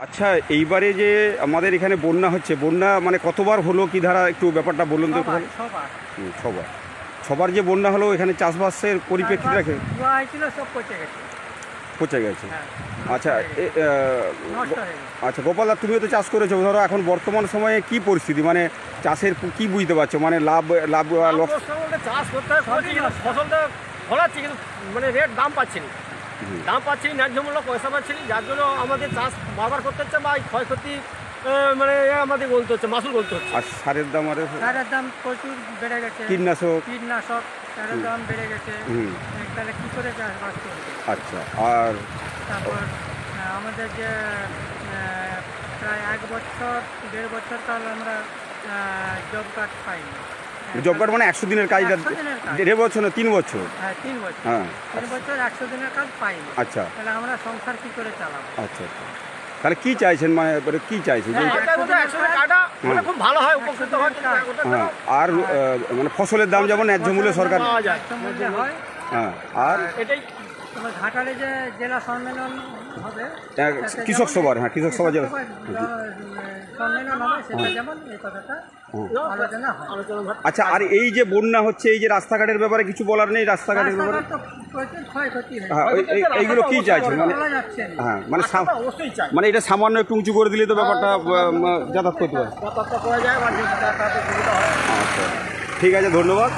আচ্ছা, এইবারে যে আমাদের এখানে বন্যা হচ্ছে, বন্যা মানে কতবার হলো, কি ধারা একটু ব্যাপারটা বলুন তো। ছবার ছবার যে বন্যা হলো এখানে চাষবাসের পরিপ্রেক্ষিতে রাখে পচে গেছে। আচ্ছা আচ্ছা গোপাল দা, তুমিও তো চাষ করেছো, ধরো এখন বর্তমান সময়ে কি পরিস্থিতি, মানে চাষের কি বুঝতে পারছো, মানে লাভ চাষ করতে ফসলটা ফলাচ্ছি কিন্তু মানে রেট দাম পাচ্ছি না, ন্যায্য মূল্য পয়সা পাচ্ছি না, যার জন্য আমাদের চাষ বারবার করতে হচ্ছে বা ক্ষয়ক্ষতি মানে আমাদের বলতে হচ্ছে, মাসুল বলতে হচ্ছে। আর সারের দাম সারের দাম প্রচুর বেড়ে গেছে, কীটনাশক সারের দাম বেড়ে গেছে, তাহলে কী করে চাষবাস করবে। আচ্ছা, আর তারপর আমাদের যে প্রায় 1 বছর কাল আমরা জব কার্ড পাইনি। জব কার্ড মানে 100 দিনের কাজটা 1.5 বছর না 3 বছর? হ্যাঁ 3 বছর। 3 বছর 100 দিনের কাজ পাইনি। আচ্ছা, তাহলে আমরা সংসার কি করে চালাবো? আচ্ছা, তাহলে কি চাইছেন, মানে কি চাইছেন? খুব ভালো হয়, উপকৃত হয়। আর মানে ফসলের দাম যেমন ন্যায্য মূল্যে সরকার হয়। হ্যাঁ, আর এটাই ঘাটালে যে জেলা সম্মেলন হবে, কৃষক সভার, কৃষক সভা জেলা সম্মেলন হবে, সেটা যেমন এই কথাটা আলোচনা হয়। আচ্ছা, আর এই যে বন্যা হচ্ছে, এই যে রাস্তাঘাটের ব্যাপারে কিছু বলার নেই? রাস্তাঘাটের ব্যাপারে এইগুলো কি চাইছেন? হ্যাঁ, মানে এটা সামান্য একটু উঁচু করে দিলে তো ব্যাপারটা যাতায়াত করতে পারে। করা যায় বা আচ্ছা, ঠিক আছে, ধন্যবাদ।